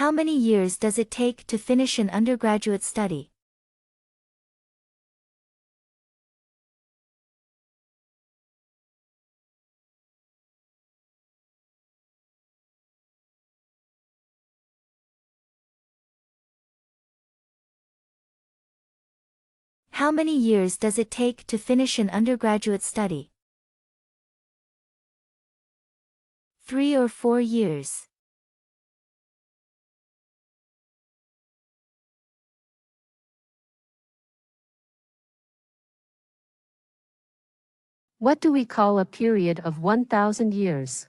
How many years does it take to finish an undergraduate study? How many years does it take to finish an undergraduate study? 3 or 4 years. What do we call a period of 1,000 years?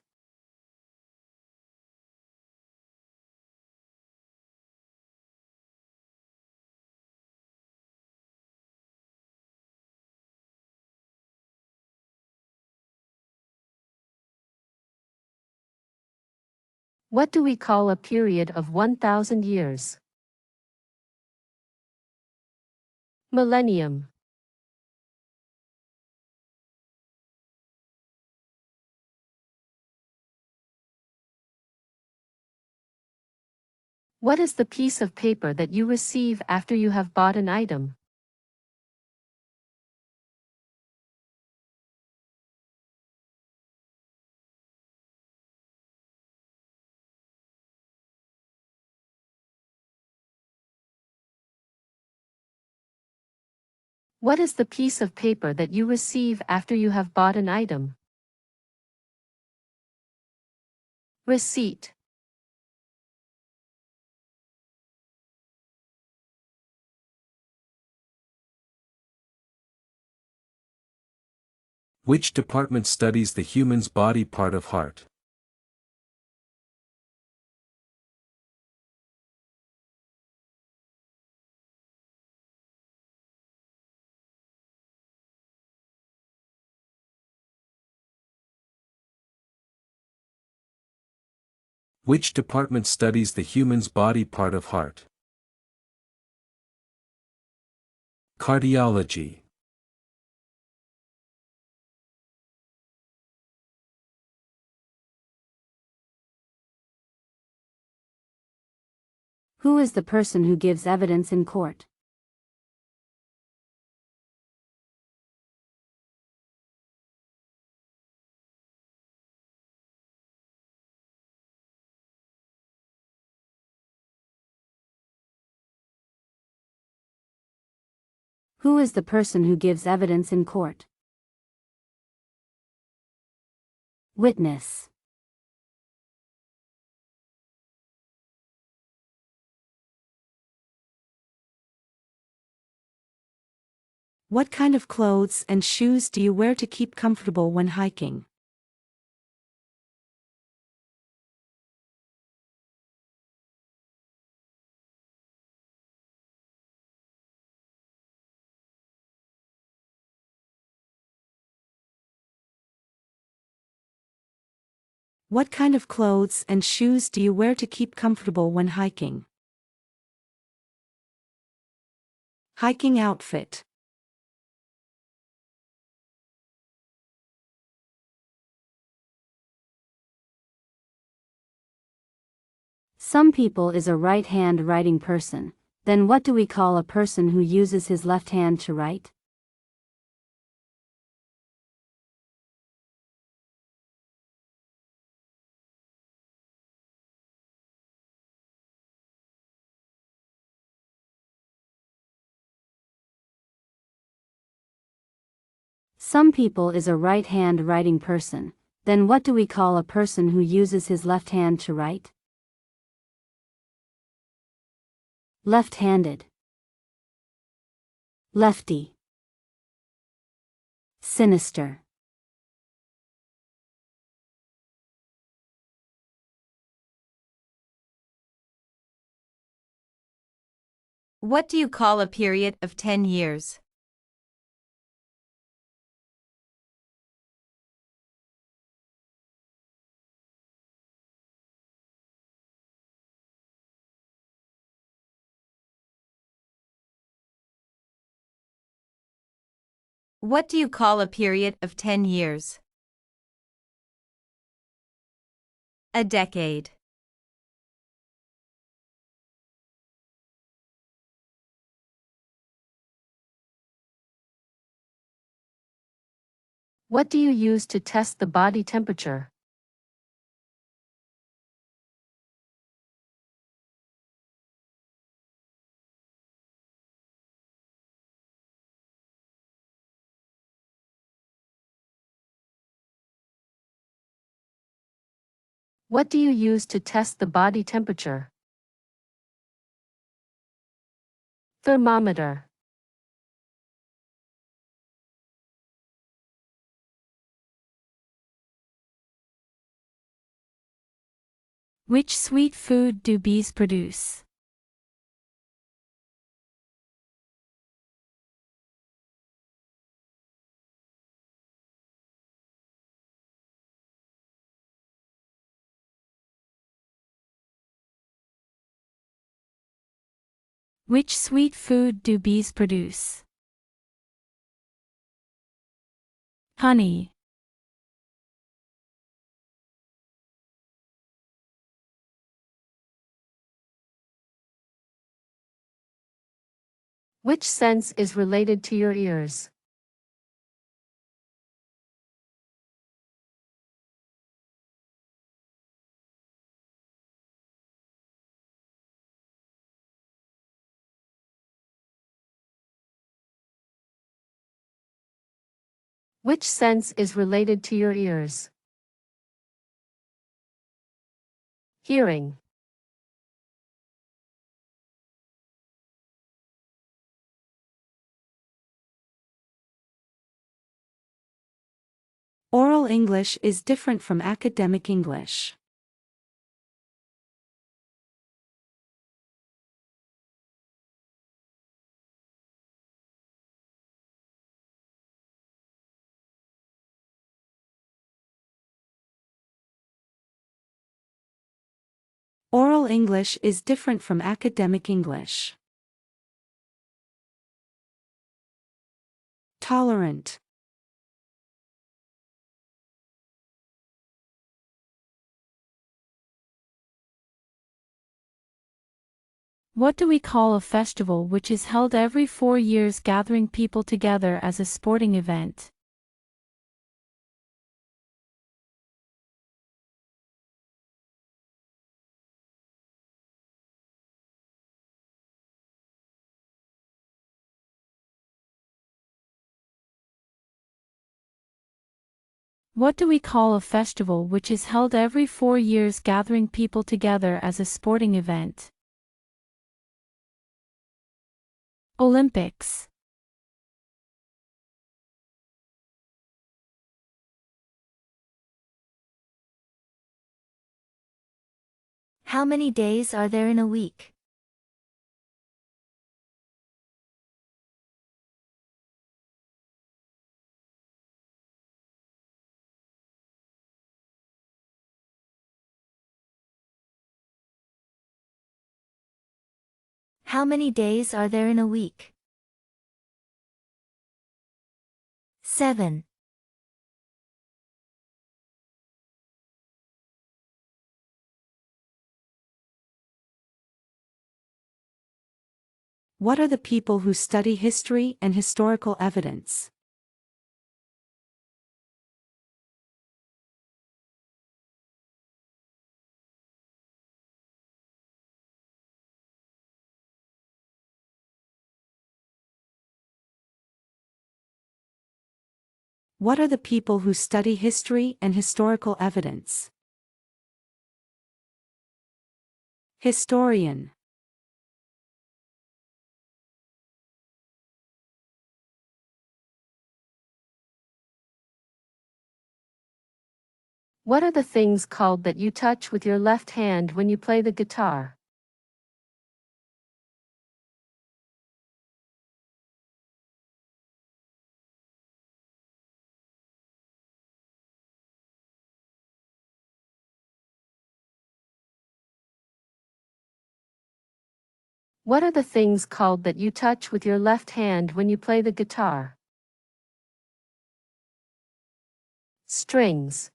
What do we call a period of 1,000 years? Millennium. What is the piece of paper that you receive after you have bought an item? What is the piece of paper that you receive after you have bought an item? Receipt. Which department studies the human's body part of heart? Which department studies the human's body part of heart? Cardiology. Who is the person who gives evidence in court? Who is the person who gives evidence in court? Witness. What kind of clothes and shoes do you wear to keep comfortable when hiking? What kind of clothes and shoes do you wear to keep comfortable when hiking? Hiking outfit. Some people is a right-hand writing person. Then what do we call a person who uses his left hand to write? Some people is a right-hand writing person. Then what do we call a person who uses his left hand to write? Left-handed. Lefty. Sinister. What do you call a period of 10 years? What do you call a period of 10 years? A decade. What do you use to test the body temperature? What do you use to test the body temperature? Thermometer. Which sweet food do bees produce? Which sweet food do bees produce? Honey. Which sense is related to your ears? Which sense is related to your ears? Hearing. Oral English is different from academic English. Oral English is different from academic English. Tolerant. What do we call a festival which is held every 4 years gathering people together as a sporting event? What do we call a festival which is held every 4 years gathering people together as a sporting event? Olympics. How many days are there in a week? How many days are there in a week? 7. What are the people who study history and historical evidence? What are the people who study history and historical evidence? Historian. What are the things called that you touch with your left hand when you play the guitar? What are the things called that you touch with your left hand when you play the guitar? Strings.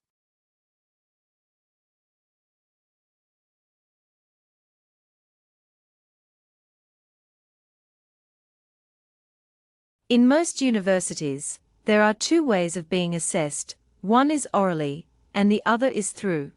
In most universities, there are two ways of being assessed, one is orally, and the other is through.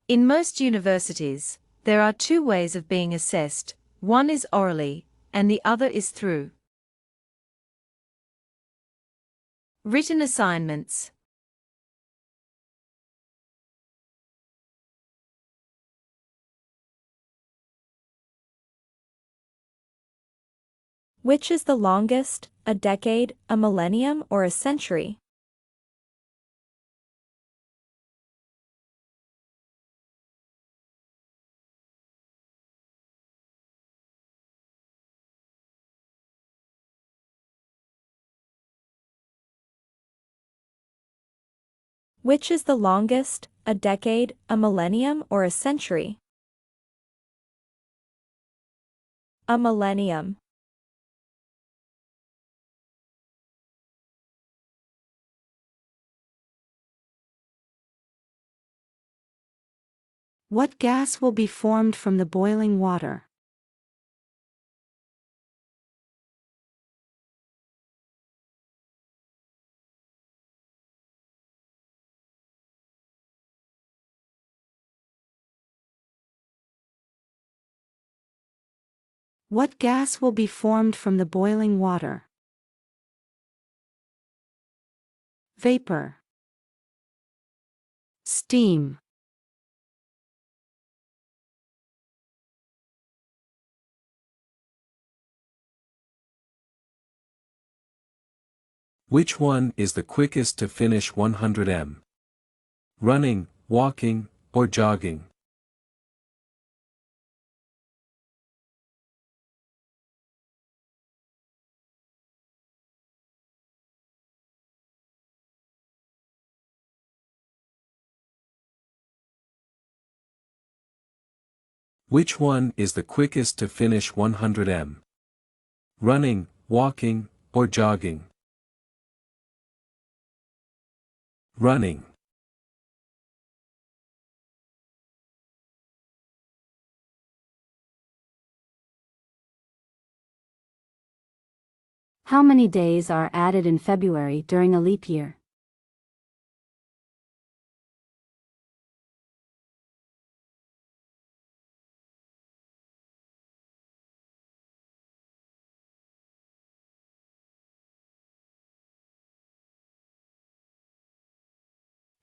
In most universities, there are two ways of being assessed, one is orally, and the other is through. Written assignments. Which is the longest, a decade, a millennium, or a century? Which is the longest, a decade, a millennium, or a century? A millennium. What gas will be formed from the boiling water? What gas will be formed from the boiling water? Vapor. Steam. Which one is the quickest to finish 100 m? Running, walking, or jogging? Which one is the quickest to finish 100 m? Running, walking, or jogging? Running. How many days are added in February during a leap year?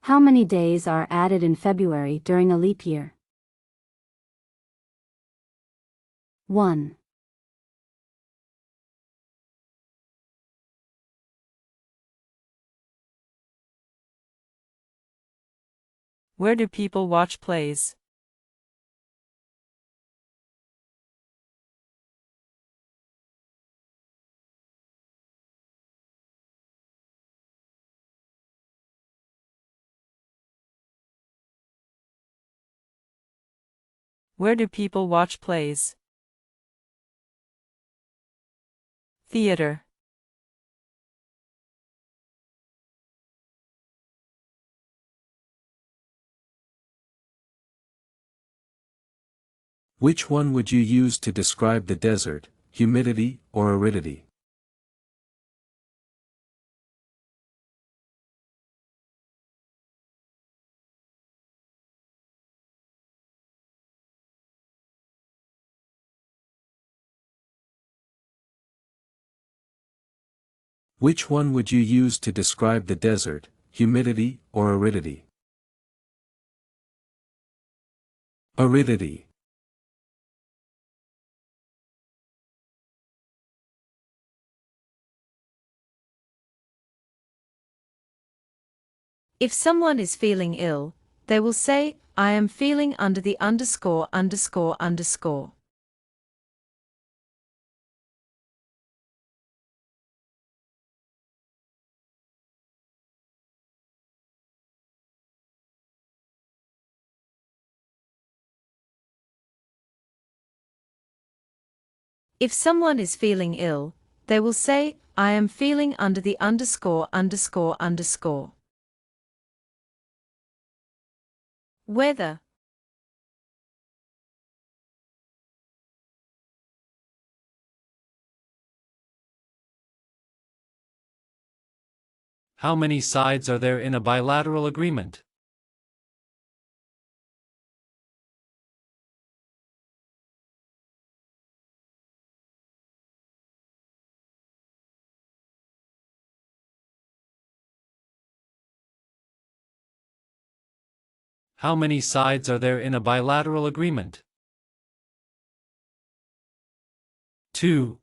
How many days are added in February during a leap year? 1. Where do people watch plays? Where do people watch plays? Theater. Which one would you use to describe the desert, humidity or aridity? Which one would you use to describe the desert, humidity or aridity? Aridity. If someone is feeling ill, they will say, I am feeling under the underscore underscore underscore. If someone is feeling ill, they will say, I am feeling under the underscore underscore underscore. Weather. How many sides are there in a bilateral agreement? How many sides are there in a bilateral agreement? 2.